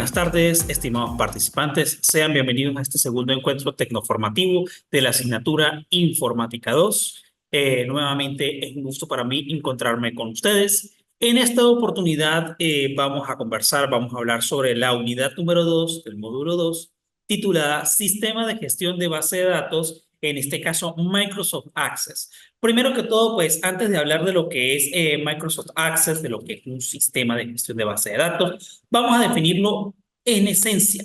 Buenas tardes, estimados participantes. Sean bienvenidos a este segundo encuentro tecnoformativo de la asignatura Informática 2. Nuevamente es un gusto para mí encontrarme con ustedes. En esta oportunidad vamos a conversar, vamos a hablar sobre la unidad número 2 del módulo 2, titulada Sistema de Gestión de Base de Datos, en este caso Microsoft Access. Primero que todo, pues antes de hablar de lo que es Microsoft Access, de lo que es un sistema de gestión de base de datos, vamos a definirlo en esencia.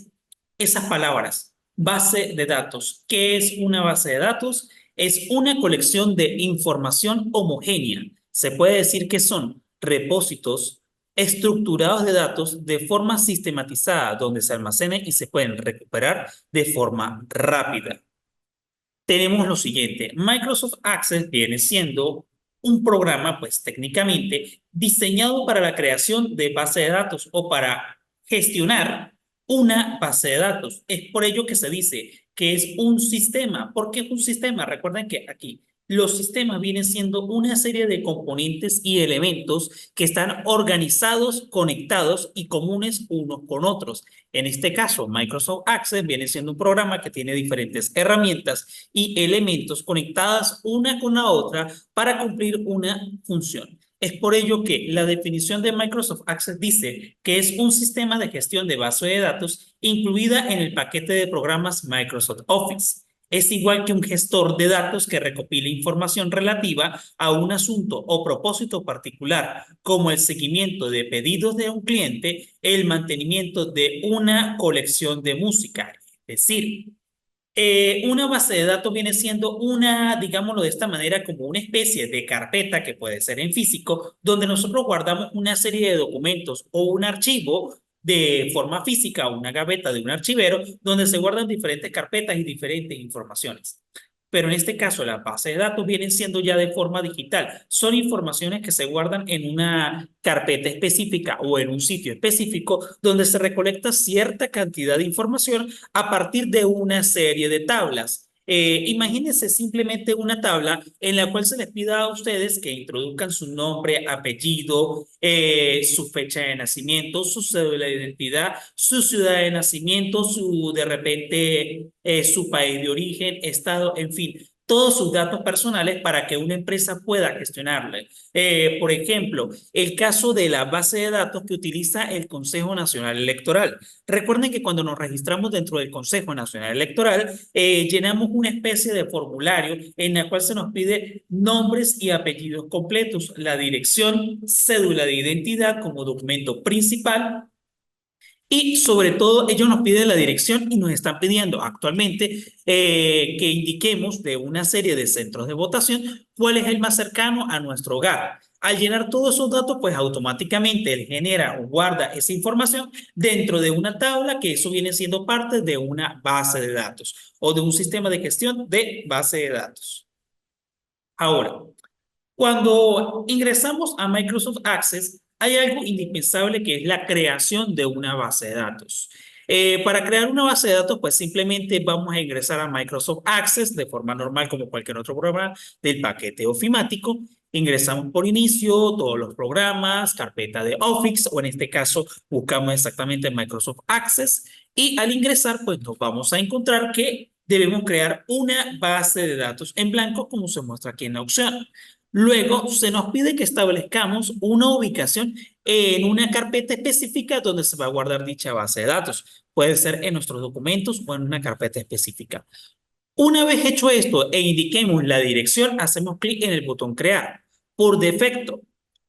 Esas palabras, base de datos. ¿Qué es una base de datos? Es una colección de información homogénea. Se puede decir que son repósitos estructurados de datos de forma sistematizada, donde se almacenan y se pueden recuperar de forma rápida. Tenemos lo siguiente. Microsoft Access viene siendo un programa, pues técnicamente, diseñado para la creación de base de datos o para gestionar una base de datos. Es por ello que se dice que es un sistema. ¿Por qué es un sistema? Recuerden que aquí los sistemas vienen siendo una serie de componentes y elementos que están organizados, conectados y comunes unos con otros. En este caso, Microsoft Access viene siendo un programa que tiene diferentes herramientas y elementos conectadas una con la otra para cumplir una función. Es por ello que la definición de Microsoft Access dice que es un sistema de gestión de base de datos incluida en el paquete de programas Microsoft Office. Es igual que un gestor de datos que recopila información relativa a un asunto o propósito particular, como el seguimiento de pedidos de un cliente, el mantenimiento de una colección de música. Es decir, una base de datos viene siendo una, digámoslo de esta manera, como una especie de carpeta que puede ser en físico, donde nosotros guardamos una serie de documentos o un archivo de forma física, una gaveta de un archivero, donde se guardan diferentes carpetas y diferentes informaciones. Pero en este caso, las bases de datos vienen siendo ya de forma digital. Son informaciones que se guardan en una carpeta específica o en un sitio específico donde se recolecta cierta cantidad de información a partir de una serie de tablas. Imagínense simplemente una tabla en la cual se les pida a ustedes que introduzcan su nombre, apellido, su fecha de nacimiento, su cédula de identidad, su ciudad de nacimiento, su de repente su país de origen, estado, en fin, todos sus datos personales para que una empresa pueda gestionarle. Por ejemplo, el caso de la base de datos que utiliza el Consejo Nacional Electoral. Recuerden que cuando nos registramos dentro del Consejo Nacional Electoral, llenamos una especie de formulario en el cual se nos pide nombres y apellidos completos, la dirección, cédula de identidad como documento principal, y sobre todo, ellos nos piden la dirección y nos están pidiendo actualmente que indiquemos de una serie de centros de votación cuál es el más cercano a nuestro hogar. Al llenar todos esos datos, pues automáticamente él genera o guarda esa información dentro de una tabla que eso viene siendo parte de una base de datos o de un sistema de gestión de base de datos. Ahora, cuando ingresamos a Microsoft Access, hay algo indispensable que es la creación de una base de datos. Para crear una base de datos, pues simplemente vamos a ingresar a Microsoft Access de forma normal como cualquier otro programa del paquete ofimático. Ingresamos por inicio, todos los programas, carpeta de Office, o en este caso buscamos exactamente Microsoft Access y al ingresar, pues nos vamos a encontrar que debemos crear una base de datos en blanco como se muestra aquí en la opción. Luego se nos pide que establezcamos una ubicación en una carpeta específica donde se va a guardar dicha base de datos. Puede ser en nuestros documentos o en una carpeta específica. Una vez hecho esto e indiquemos la dirección, hacemos clic en el botón crear. Por defecto,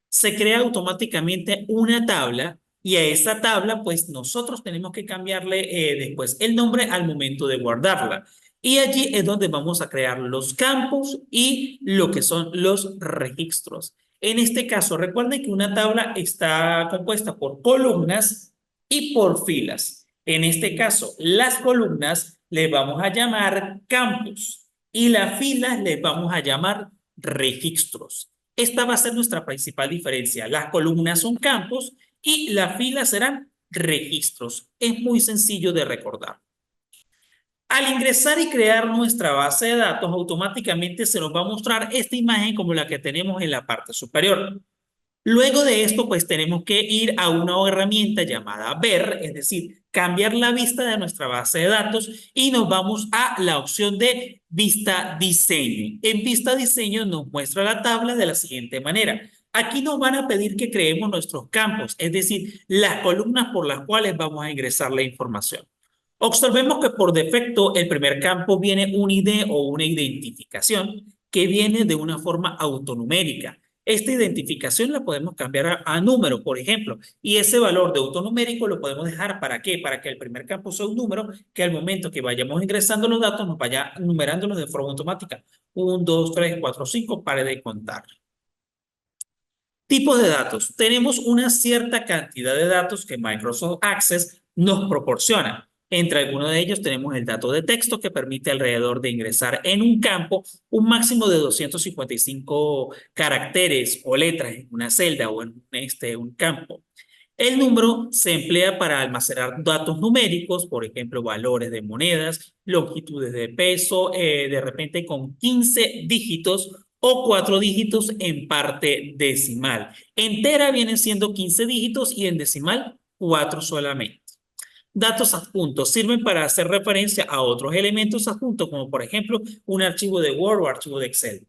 se crea automáticamente una tabla y a esa tabla, pues nosotros tenemos que cambiarle después el nombre al momento de guardarla. Y allí es donde vamos a crear los campos y lo que son los registros. En este caso, recuerden que una tabla está compuesta por columnas y por filas. En este caso, las columnas les vamos a llamar campos y las filas les vamos a llamar registros. Esta va a ser nuestra principal diferencia. Las columnas son campos y las filas serán registros. Es muy sencillo de recordar. Al ingresar y crear nuestra base de datos, automáticamente se nos va a mostrar esta imagen como la que tenemos en la parte superior. Luego de esto, pues tenemos que ir a una herramienta llamada ver, es decir, cambiar la vista de nuestra base de datos y nos vamos a la opción de vista diseño. En vista diseño nos muestra la tabla de la siguiente manera. Aquí nos van a pedir que creemos nuestros campos, es decir, las columnas por las cuales vamos a ingresar la información. Observemos que por defecto el primer campo viene un ID o una identificación que viene de una forma autonumérica. Esta identificación la podemos cambiar a número, por ejemplo, y ese valor de autonumérico lo podemos dejar ¿para qué? Para que el primer campo sea un número que al momento que vayamos ingresando los datos nos vaya numerándolos de forma automática. 1, 2, 3, 4, 5, pare de contar. Tipos de datos. Tenemos una cierta cantidad de datos que Microsoft Access nos proporciona. Entre algunos de ellos tenemos el dato de texto que permite alrededor de ingresar en un campo un máximo de 255 caracteres o letras en una celda o en un campo. El número se emplea para almacenar datos numéricos, por ejemplo, valores de monedas, longitudes de peso, de repente con 15 dígitos o 4 dígitos en parte decimal. Entera vienen siendo 15 dígitos y en decimal 4 solamente. Datos adjuntos sirven para hacer referencia a otros elementos adjuntos, como por ejemplo un archivo de Word o archivo de Excel.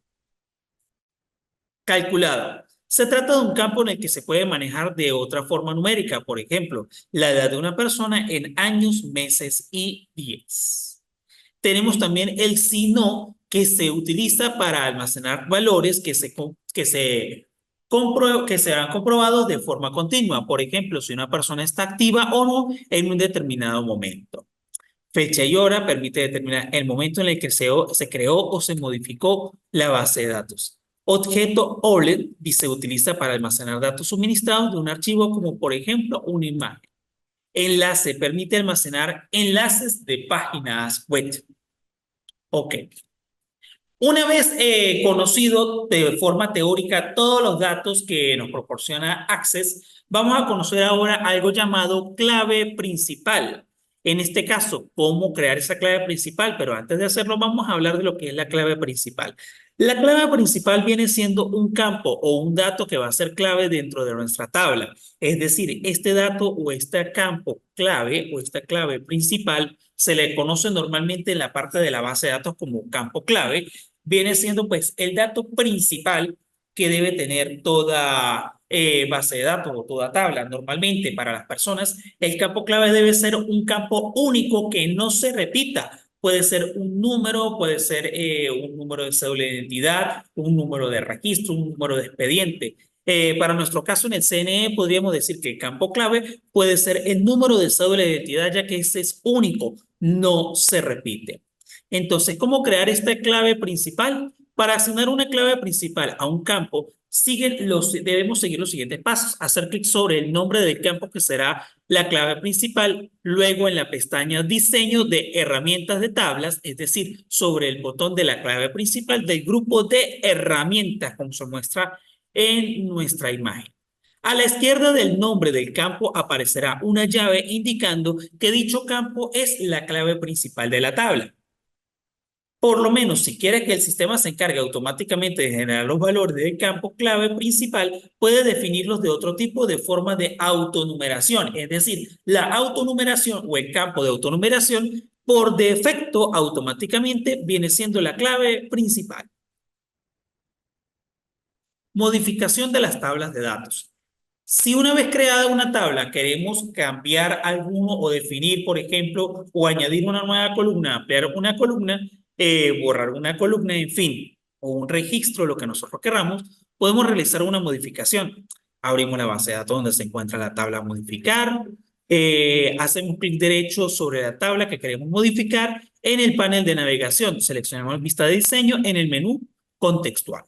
Calculado. Se trata de un campo en el que se puede manejar de otra forma numérica, por ejemplo, la edad de una persona en años, meses y días. Tenemos también el si-no, que se utiliza para almacenar valores que serán comprobados de forma continua. Por ejemplo, si una persona está activa o no en un determinado momento. Fecha y hora permite determinar el momento en el que se creó o se modificó la base de datos. Objeto OLED se utiliza para almacenar datos suministrados de un archivo como por ejemplo una imagen. Enlace permite almacenar enlaces de páginas web. Ok. Una vez conocido de forma teórica todos los datos que nos proporciona Access, vamos a conocer ahora algo llamado clave principal. En este caso, cómo crear esa clave principal, pero antes de hacerlo vamos a hablar de lo que es la clave principal. La clave principal viene siendo un campo o un dato que va a ser clave dentro de nuestra tabla. Es decir, este dato o este campo clave o esta clave principal se le conoce normalmente en la parte de la base de datos como campo clave. Viene siendo pues el dato principal que debe tener toda base de datos o toda tabla. Normalmente para las personas el campo clave debe ser un campo único que no se repita. Puede ser un número, puede ser un número de cédula de identidad, un número de registro, un número de expediente. Para nuestro caso en el CNE podríamos decir que el campo clave puede ser el número de cédula de identidad, ya que ese es único, no se repite. Entonces, ¿cómo crear esta clave principal? Para asignar una clave principal a un campo, debemos seguir los siguientes pasos. Hacer clic sobre el nombre del campo que será la clave principal, luego en la pestaña Diseño de herramientas de tablas, es decir, sobre el botón de la clave principal del grupo de herramientas, como se muestra en nuestra imagen. A la izquierda del nombre del campo aparecerá una llave indicando que dicho campo es la clave principal de la tabla. Por lo menos, si quieres que el sistema se encargue automáticamente de generar los valores del campo clave principal, puede definirlos de otro tipo de forma de autonumeración. Es decir, la autonumeración o el campo de autonumeración, por defecto, automáticamente viene siendo la clave principal. Modificación de las tablas de datos. Si una vez creada una tabla queremos cambiar alguno o definir, por ejemplo, o añadir una nueva columna, ampliar una columna, borrar una columna, en fin, o un registro, lo que nosotros queramos, podemos realizar una modificación. Abrimos la base de datos donde se encuentra la tabla a modificar, hacemos clic derecho sobre la tabla que queremos modificar. En el panel de navegación seleccionamos vista de diseño en el menú contextual.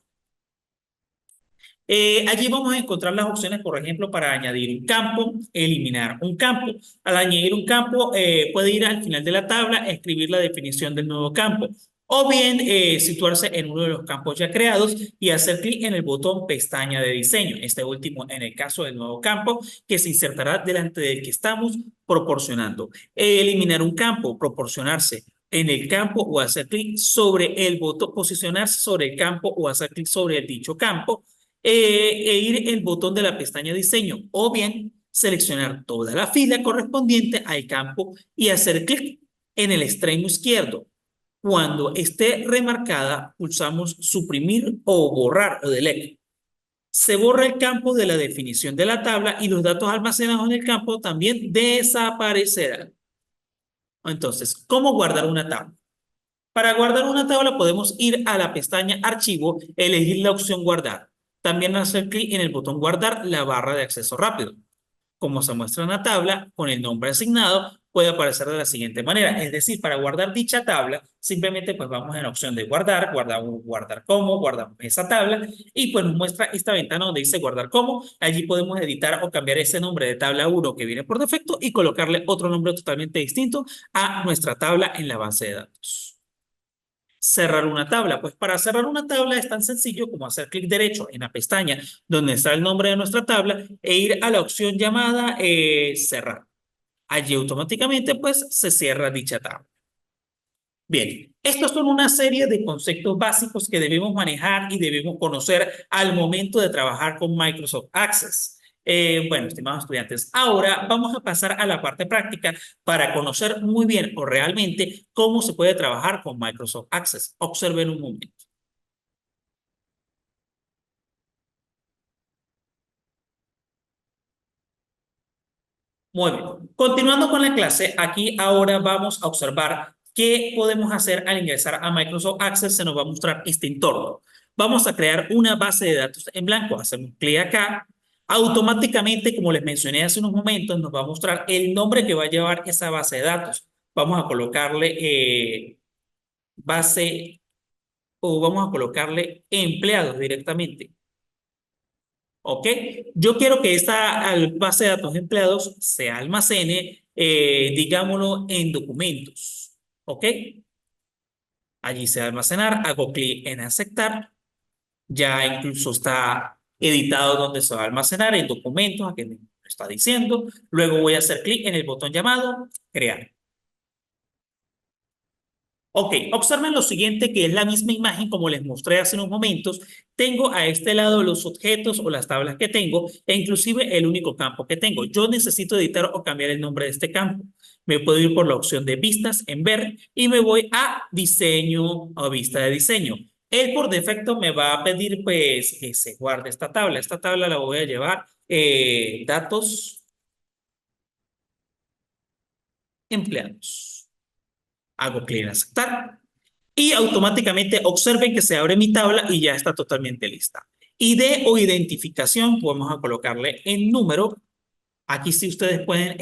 Allí vamos a encontrar las opciones, por ejemplo, para añadir un campo, eliminar un campo. Al añadir un campo, puede ir al final de la tabla, escribir la definición del nuevo campo, o bien situarse en uno de los campos ya creados y hacer clic en el botón pestaña de diseño. Este último en el caso del nuevo campo que se insertará delante del que estamos proporcionando. Eliminar un campo, proporcionarse en el campo o hacer clic sobre el botón, posicionarse sobre el campo o hacer clic sobre el dicho campo. Ir el botón de la pestaña diseño o bien seleccionar toda la fila correspondiente al campo y hacer clic en el extremo izquierdo. Cuando esté remarcada, pulsamos suprimir o borrar o delete. Se borra el campo de la definición de la tabla y los datos almacenados en el campo también desaparecerán. Entonces, ¿cómo guardar una tabla? Para guardar una tabla podemos ir a la pestaña Archivo, elegir la opción Guardar. También hacer clic en el botón Guardar la barra de acceso rápido. Como se muestra en la tabla, con el nombre asignado, puede aparecer de la siguiente manera. Es decir, para guardar dicha tabla, simplemente pues vamos en la opción de guardar, guardar como, guardamos esa tabla y pues nos muestra esta ventana donde dice guardar como. Allí podemos editar o cambiar ese nombre de tabla 1 que viene por defecto y colocarle otro nombre totalmente distinto a nuestra tabla en la base de datos. Cerrar una tabla. Pues para cerrar una tabla es tan sencillo como hacer clic derecho en la pestaña donde está el nombre de nuestra tabla e ir a la opción llamada cerrar. Allí automáticamente pues se cierra dicha tabla. Bien, estos son una serie de conceptos básicos que debemos manejar y debemos conocer al momento de trabajar con Microsoft Access. Bueno, estimados estudiantes, ahora vamos a pasar a la parte práctica para conocer muy bien o realmente cómo se puede trabajar con Microsoft Access. Observen un momento. Muy bien. Continuando con la clase, aquí ahora vamos a observar qué podemos hacer al ingresar a Microsoft Access. Se nos va a mostrar este entorno. Vamos a crear una base de datos en blanco. Hacemos clic acá. Automáticamente, como les mencioné hace unos momentos, nos va a mostrar el nombre que va a llevar esa base de datos. Vamos a colocarle base o vamos a colocarle empleados directamente. ¿Ok? Yo quiero que esta base de datos de empleados se almacene, digámoslo, en documentos. ¿Ok? Allí se va a almacenar, hago clic en aceptar. Ya incluso está editado donde se va a almacenar en documentos, aquí me está diciendo. Luego voy a hacer clic en el botón llamado crear. Ok, observen lo siguiente, que es la misma imagen como les mostré hace unos momentos. Tengo a este lado los objetos o las tablas que tengo e inclusive el único campo que tengo. Yo necesito editar o cambiar el nombre de este campo. Me puedo ir por la opción de vistas en ver y me voy a diseño o vista de diseño. Él por defecto me va a pedir pues que se guarde esta tabla. Esta tabla la voy a llevar datos empleados. Hago clic en aceptar. Y automáticamente observen que se abre mi tabla y ya está totalmente lista. ID o identificación, vamos a colocarle en número. Aquí sí ustedes pueden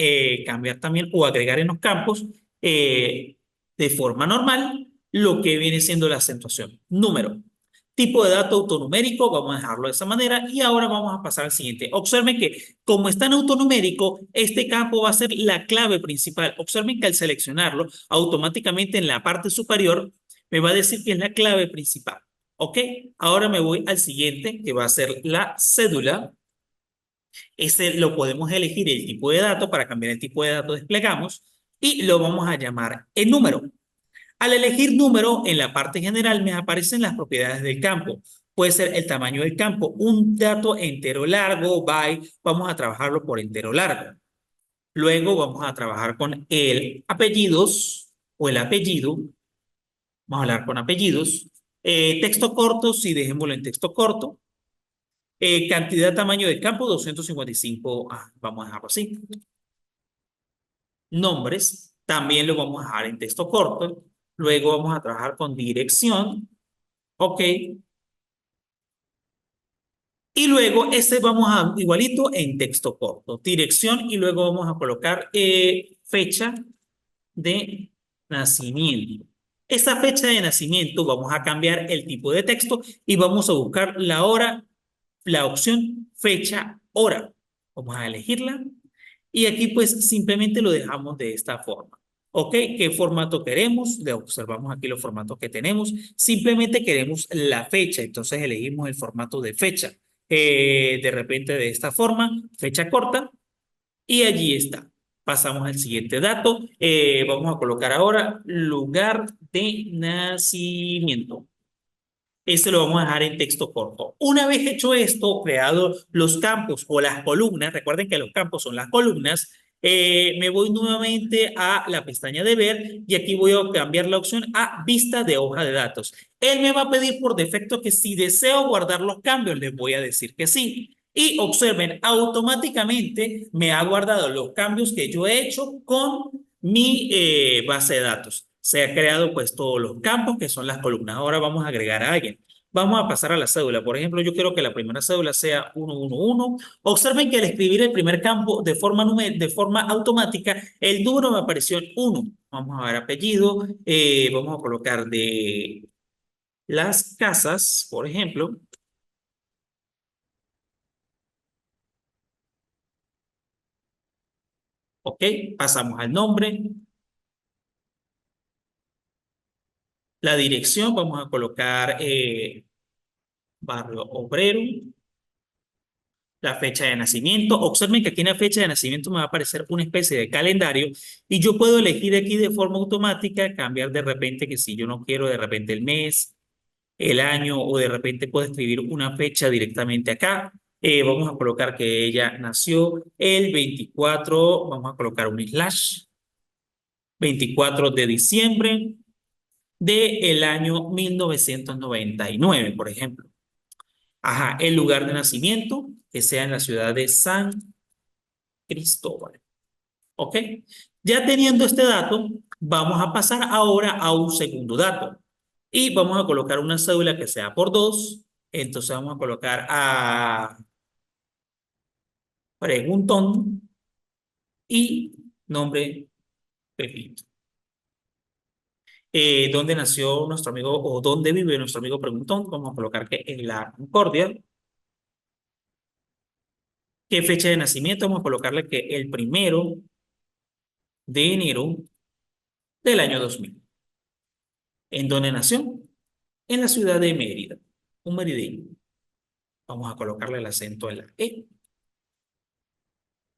cambiar también o agregar en los campos de forma normal lo que viene siendo la acentuación. Número. Tipo de dato autonumérico, vamos a dejarlo de esa manera y ahora vamos a pasar al siguiente. Observen que como está en autonumérico, este campo va a ser la clave principal. Observen que al seleccionarlo, automáticamente en la parte superior me va a decir que es la clave principal. ¿Ok? Ahora me voy al siguiente, que va a ser la cédula. Este lo podemos elegir el tipo de dato. Para cambiar el tipo de dato desplegamos y lo vamos a llamar el número. Al elegir número, en la parte general me aparecen las propiedades del campo. Puede ser el tamaño del campo, un dato entero largo, byte, vamos a trabajarlo por entero largo. Luego vamos a trabajar con el apellidos o el apellido. Vamos a hablar con apellidos. Texto corto, sí, dejémoslo en texto corto. Cantidad, tamaño del campo, 255. Vamos a dejarlo así. Nombres, también lo vamos a dejar en texto corto. Luego vamos a trabajar con dirección. Ok. Y luego ese vamos a igualito en texto corto. Dirección y luego vamos a colocar fecha de nacimiento. Esa fecha de nacimiento vamos a cambiar el tipo de texto y vamos a buscar la hora, la opción fecha hora. Vamos a elegirla y aquí pues simplemente lo dejamos de esta forma. ¿Ok? ¿Qué formato queremos? Le observamos aquí los formatos que tenemos. Simplemente queremos la fecha, entonces elegimos el formato de fecha. De repente de esta forma, fecha corta, y allí está. Pasamos al siguiente dato. Vamos a colocar ahora lugar de nacimiento. Este lo vamos a dejar en texto corto. Una vez hecho esto, creado los campos o las columnas, recuerden que los campos son las columnas, me voy nuevamente a la pestaña de ver y aquí voy a cambiar la opción a vista de hoja de datos. Él me va a pedir por defecto que si deseo guardar los cambios, les voy a decir que sí. Y observen, automáticamente me ha guardado los cambios que yo he hecho con mi base de datos. Se ha creado pues todos los campos que son las columnas. Ahora vamos a agregar a alguien. Vamos a pasar a la cédula. Por ejemplo, yo quiero que la primera cédula sea 111. Observen que al escribir el primer campo de forma automática, el número me apareció en 1. Vamos a ver apellido. Vamos a colocar de las casas, por ejemplo. Ok, pasamos al nombre. La dirección, vamos a colocar Barrio Obrero. La fecha de nacimiento. Observen que aquí en la fecha de nacimiento me va a aparecer una especie de calendario y yo puedo elegir aquí de forma automática, cambiar de repente que si yo no quiero de repente el mes, el año o de repente puedo escribir una fecha directamente acá. Vamos a colocar que ella nació el 24, vamos a colocar un slash, 24 de diciembre del año 1999, por ejemplo. Ajá, el lugar de nacimiento, que sea en la ciudad de San Cristóbal. ¿Ok? Ya teniendo este dato, vamos a pasar ahora a un segundo dato. Y vamos a colocar una cédula que sea por 2. Entonces vamos a colocar a preguntón y nombre Pepito. ¿Dónde nació nuestro amigo o dónde vive nuestro amigo preguntón? Vamos a colocar que en la Concordia. ¿Qué fecha de nacimiento? Vamos a colocarle que el 1 de enero del año 2000. ¿En dónde nació? En la ciudad de Mérida, un merideño. Vamos a colocarle el acento en la E.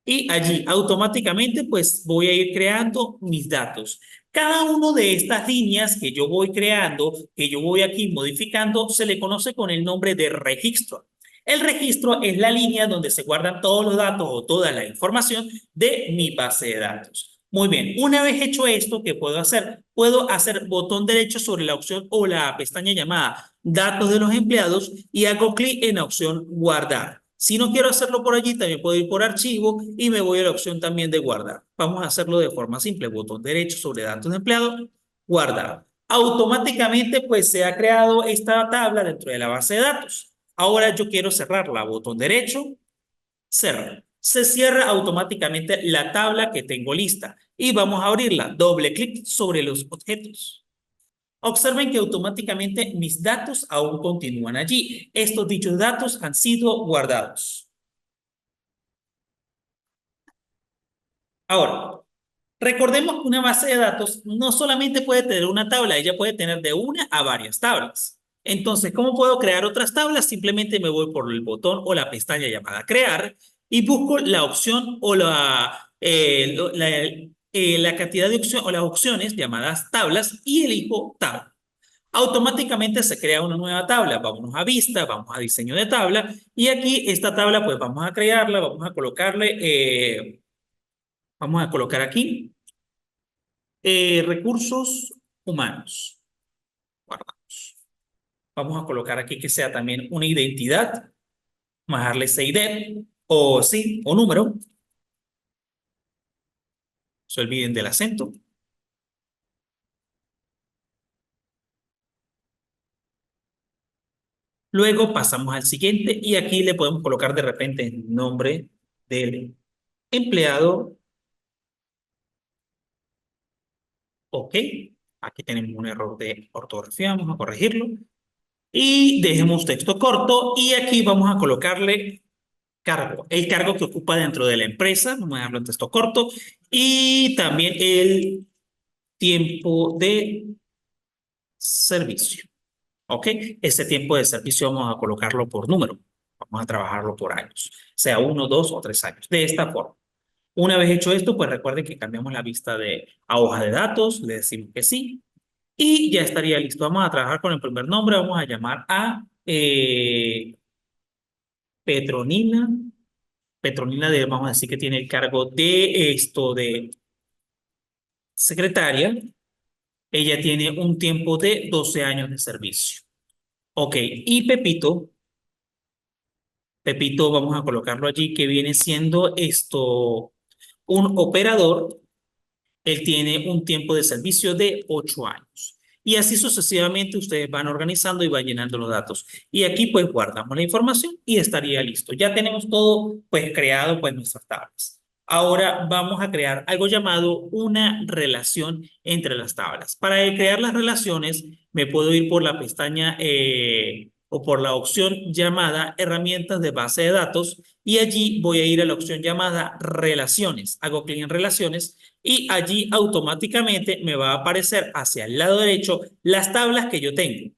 Y allí automáticamente pues voy a ir creando mis datos. Cada uno de estas líneas que yo voy creando, que yo voy aquí modificando, se le conoce con el nombre de registro. El registro es la línea donde se guardan todos los datos o toda la información de mi base de datos. Muy bien, una vez hecho esto, ¿qué puedo hacer? Puedo hacer botón derecho sobre la opción o la pestaña llamada Datos de los empleados y hago clic en la opción Guardar. Si no quiero hacerlo por allí, también puedo ir por archivo y me voy a la opción también de guardar. Vamos a hacerlo de forma simple. Botón derecho sobre datos de empleado, guardar. Automáticamente pues se ha creado esta tabla dentro de la base de datos. Ahora yo quiero cerrarla. Botón derecho, cerrar. Se cierra automáticamente la tabla que tengo lista y vamos a abrirla. Doble clic sobre los objetos. Observen que automáticamente mis datos aún continúan allí. Estos dichos datos han sido guardados. Ahora, recordemos que una base de datos no solamente puede tener una tabla, ella puede tener de una a varias tablas. Entonces, ¿cómo puedo crear otras tablas? Simplemente me voy por el botón o la pestaña llamada crear y busco la opción o la cantidad de opciones o las opciones llamadas tablas y elijo tabla. Automáticamente se crea una nueva tabla. Vámonos a vista, vamos a diseño de tabla y aquí esta tabla pues vamos a crearla, vamos a colocar aquí recursos humanos. Guardamos. Vamos a colocar aquí que sea también una identidad. Vamos a darle CID o sí o número. No se olviden del acento. Luego pasamos al siguiente y aquí le podemos colocar de repente el nombre del empleado. Ok. Aquí tenemos un error de ortografía. Vamos a corregirlo. Y dejemos texto corto y aquí vamos a colocarle cargo, el cargo que ocupa dentro de la empresa, vamos a dejarlo en texto corto, y también el tiempo de servicio. ¿Ok? Ese tiempo de servicio vamos a colocarlo por número, vamos a trabajarlo por años, sea 1, 2 o 3 años, de esta forma. Una vez hecho esto, pues recuerden que cambiamos la vista de a hoja de datos, le decimos que sí, Y ya estaría listo. Vamos a trabajar con el primer nombre. Vamos a llamar a Petronila. Petronila, vamos a decir que tiene el cargo de esto de secretaria. Ella tiene un tiempo de 12 años de servicio. Ok, y Pepito, Pepito vamos a colocarlo allí, que viene siendo esto un operador. Él tiene un tiempo de servicio de 8 años. Y así sucesivamente ustedes van organizando y van llenando los datos. Y aquí pues guardamos la información y estaría listo. Ya tenemos todo pues creado pues nuestras tablas. Ahora vamos a crear algo llamado una relación entre las tablas. Para crear las relaciones me puedo ir por la pestaña o por la opción llamada herramientas de base de datos y allí voy a ir a la opción llamada relaciones. Hago clic en relaciones y allí automáticamente me va a aparecer hacia el lado derecho las tablas que yo tengo.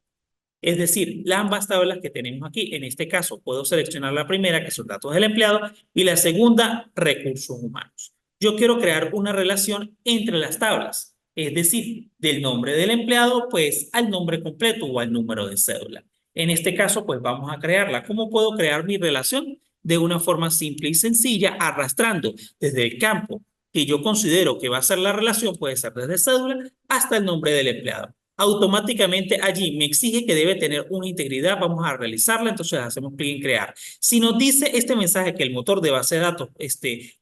Es decir, las ambas tablas que tenemos aquí. En este caso, puedo seleccionar la primera, que son datos del empleado, y la segunda, recursos humanos. Yo quiero crear una relación entre las tablas, es decir, del nombre del empleado, pues al nombre completo o al número de cédula. En este caso, pues vamos a crearla. ¿Cómo puedo crear mi relación? De una forma simple y sencilla, arrastrando desde el campo que yo considero que va a ser la relación, puede ser desde cédula hasta el nombre del empleado. Automáticamente allí me exige que debe tener una integridad, vamos a realizarla, entonces hacemos clic en crear. Si nos dice este mensaje que el motor de base de datos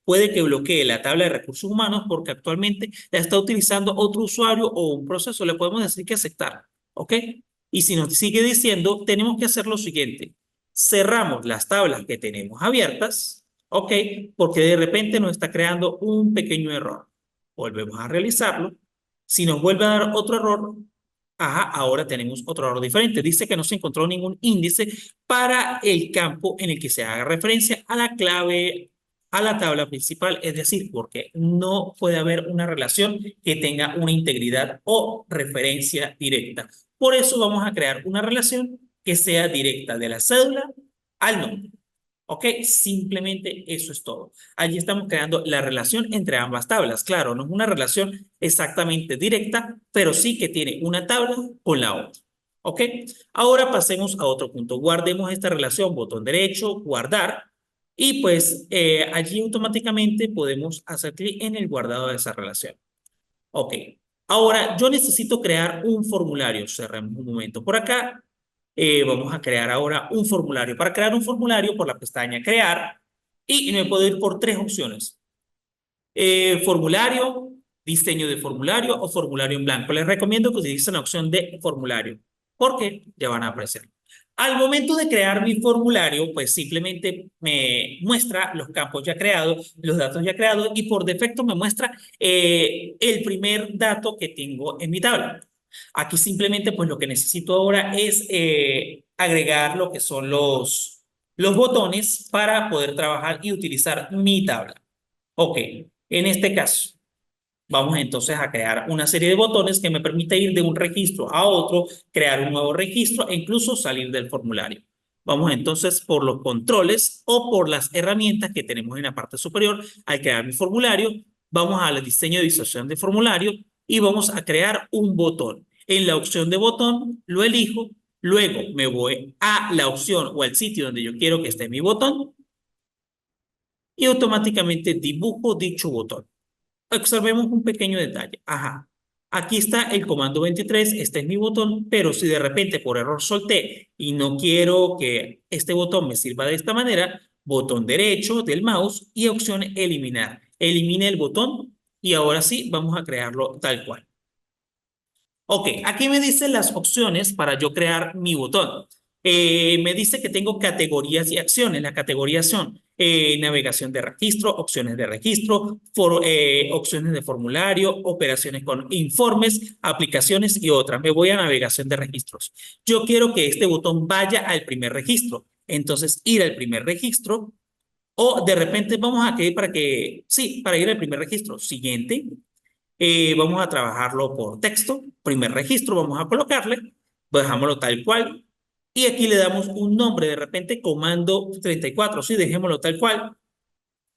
puede que bloquee la tabla de recursos humanos porque actualmente la está utilizando otro usuario o un proceso, le podemos decir que aceptar, ¿ok? Y si nos sigue diciendo, tenemos que hacer lo siguiente, cerramos las tablas que tenemos abiertas, ¿ok? Porque de repente nos está creando un pequeño error. Volvemos a realizarlo. Si nos vuelve a dar otro error, ajá, ahora tenemos otro error diferente. Dice que no se encontró ningún índice para el campo en el que se haga referencia a la clave, a la tabla principal, es decir, porque no puede haber una relación que tenga una integridad o referencia directa. Por eso vamos a crear una relación que sea directa de la cédula al nombre. ¿Ok? Simplemente eso es todo. Allí estamos creando la relación entre ambas tablas. Claro, no es una relación exactamente directa, pero sí que tiene una tabla con la otra. ¿Ok? Ahora pasemos a otro punto. Guardemos esta relación, botón derecho, guardar. Y pues allí automáticamente podemos hacer clic en el guardado de esa relación. Ok. Ahora yo necesito crear un formulario. Cerremos un momento por acá. Vamos a crear ahora un formulario. Para crear un formulario, por la pestaña Crear, y me puedo ir por tres opciones. Formulario, diseño de formulario o formulario en blanco. Les recomiendo que utilicen la opción de formulario, porque ya van a aparecer. Al momento de crear mi formulario, pues simplemente me muestra los campos ya creados, los datos ya creados, y por defecto me muestra el primer dato que tengo en mi tabla. Aquí simplemente pues lo que necesito ahora es agregar lo que son los botones para poder trabajar y utilizar mi tabla. Ok, en este caso vamos entonces a crear una serie de botones que me permite ir de un registro a otro, crear un nuevo registro e incluso salir del formulario. Vamos entonces por los controles o por las herramientas que tenemos en la parte superior. Al crear mi formulario, vamos al diseño de visualización de formulario y vamos a crear un botón. En la opción de botón lo elijo, luego me voy a la opción o al sitio donde yo quiero que esté mi botón y automáticamente dibujo dicho botón. Observemos un pequeño detalle. Ajá. Aquí está el comando 23, este es mi botón, pero si de repente por error solté y no quiero que este botón me sirva de esta manera, botón derecho del mouse y opción eliminar. Elimine el botón y ahora sí vamos a crearlo tal cual. Ok, aquí me dice las opciones para yo crear mi botón. Me dice que tengo categorías y acciones. Las categorías son navegación de registro, opciones de registro, opciones de formulario, operaciones con informes, aplicaciones y otras. Me voy a navegación de registros. Yo quiero que este botón vaya al primer registro. Entonces, ir al primer registro o de repente vamos a querer para que, sí, para ir al primer registro. Siguiente. Vamos a trabajarlo por texto. Primer registro, vamos a colocarle. Dejámoslo tal cual. Y aquí le damos un nombre, de repente comando 34. Sí, dejémoslo tal cual.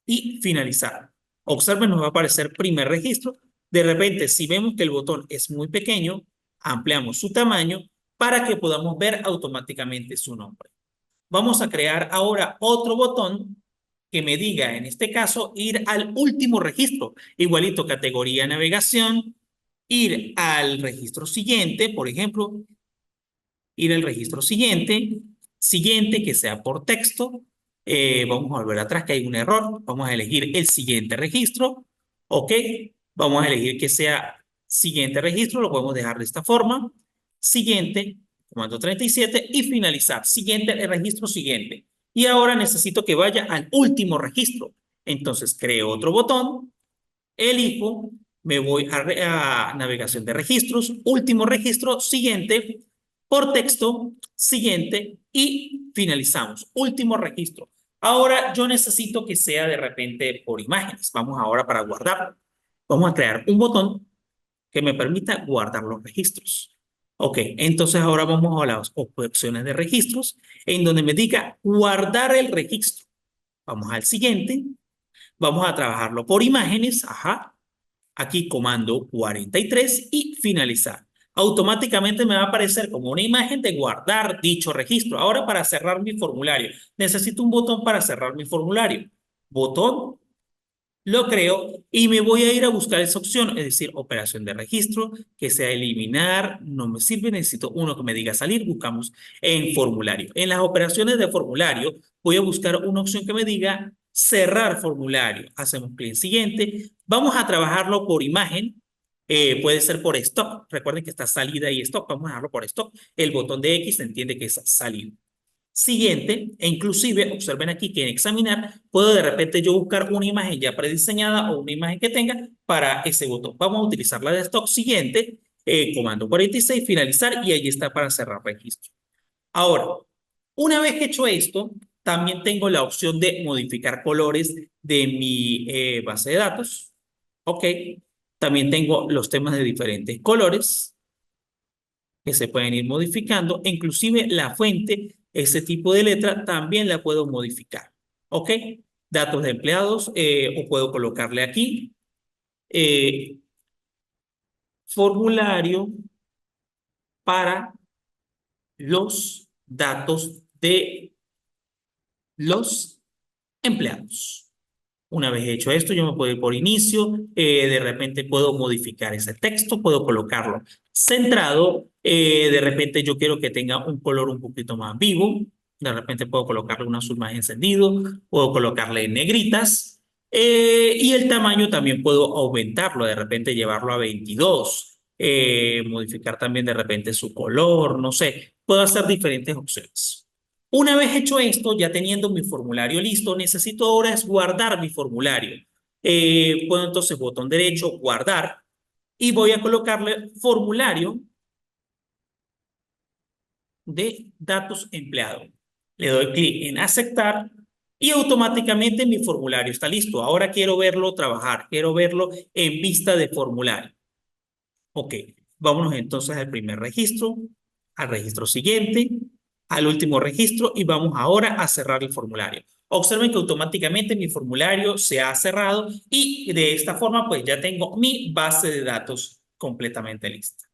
Y finalizar. Observen, nos va a aparecer primer registro. De repente, si vemos que el botón es muy pequeño, ampliamos su tamaño para que podamos ver automáticamente su nombre. Vamos a crear ahora otro botón que me diga, en este caso, ir al último registro. Igualito, categoría navegación, ir al registro siguiente, por ejemplo, ir al registro siguiente que sea por texto. Vamos a volver atrás que hay un error. Vamos a elegir el siguiente registro. Ok. Vamos a elegir que sea siguiente registro. Lo podemos dejar de esta forma. Siguiente, comando 37 y finalizar. Siguiente, el registro siguiente. Y ahora necesito que vaya al último registro. Entonces creo otro botón. Elijo, me voy a navegación de registros, último registro, siguiente, por texto, siguiente y finalizamos. Último registro. Ahora yo necesito que sea de repente por imágenes. Vamos ahora para guardar. Vamos a crear un botón que me permita guardar los registros. Ok, entonces ahora vamos a las opciones de registros en donde me diga guardar el registro. Vamos al siguiente. Vamos a trabajarlo por imágenes. Ajá. Aquí comando 43 y finalizar. Automáticamente me va a aparecer como una imagen de guardar dicho registro. Ahora para cerrar mi formulario, necesito un botón para cerrar mi formulario. Botón, lo creo y me voy a ir a buscar esa opción, es decir, operación de registro, que sea eliminar, no me sirve, necesito uno que me diga salir, buscamos en formulario. En las operaciones de formulario voy a buscar una opción que me diga cerrar formulario. Hacemos clic en siguiente, vamos a trabajarlo por imagen, puede ser por stock, recuerden que está salida y stock, vamos a dejarlo por stock. El botón de X se entiende que es salida. Siguiente, e inclusive observen aquí que en examinar puedo de repente yo buscar una imagen ya prediseñada o una imagen que tenga para ese botón. Vamos a utilizar la de stock siguiente, comando 46, finalizar y ahí está para cerrar registro. Ahora, una vez hecho esto, también tengo la opción de modificar colores de mi base de datos. Ok, también tengo los temas de diferentes colores que se pueden ir modificando. Inclusive la fuente, ese tipo de letra, también la puedo modificar. ¿Ok? Datos de empleados, o puedo colocarle aquí. Formulario para los datos de los empleados. Una vez hecho esto, yo me puedo ir por inicio, de repente puedo modificar ese texto, puedo colocarlo centrado, de repente yo quiero que tenga un color un poquito más vivo, de repente puedo colocarle un azul más encendido, puedo colocarle en negritas, y el tamaño también puedo aumentarlo, de repente llevarlo a 22, modificar también de repente su color, no sé, puedo hacer diferentes opciones. Una vez hecho esto, ya teniendo mi formulario listo, necesito ahora es guardar mi formulario. Puedo entonces botón derecho, guardar, y voy a colocarle formulario de datos empleados. Le doy clic en aceptar y automáticamente mi formulario está listo. Ahora quiero verlo trabajar, quiero verlo en vista de formulario. Ok, vámonos entonces al primer registro, al registro siguiente, al último registro y vamos ahora a cerrar el formulario. Observen que automáticamente mi formulario se ha cerrado y de esta forma pues ya tengo mi base de datos completamente lista.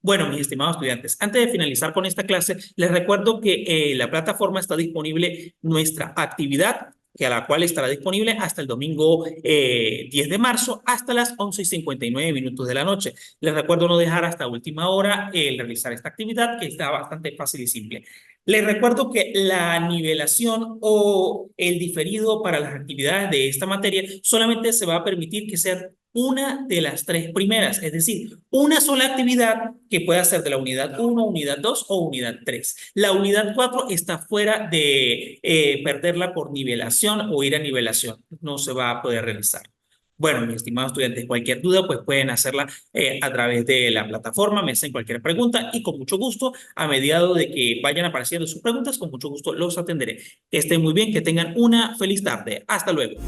Bueno, mis estimados estudiantes, antes de finalizar con esta clase, les recuerdo que la plataforma está disponible nuestra actividad, que a la cual estará disponible hasta el domingo 10 de marzo, hasta las 11:59 de la noche. Les recuerdo no dejar hasta última hora el realizar esta actividad, que está bastante fácil y simple. Les recuerdo que la nivelación o el diferido para las actividades de esta materia solamente se va a permitir que sean una de las tres primeras, es decir, una sola actividad que pueda ser de la unidad 1, unidad 2 o unidad 3. La unidad 4 está fuera de perderla por nivelación o ir a nivelación. No se va a poder realizar. Bueno, mis estimados estudiantes, cualquier duda pues pueden hacerla a través de la plataforma, me hacen cualquier pregunta y con mucho gusto, a medida de que vayan apareciendo sus preguntas, con mucho gusto los atenderé. Que estén muy bien, que tengan una feliz tarde. Hasta luego.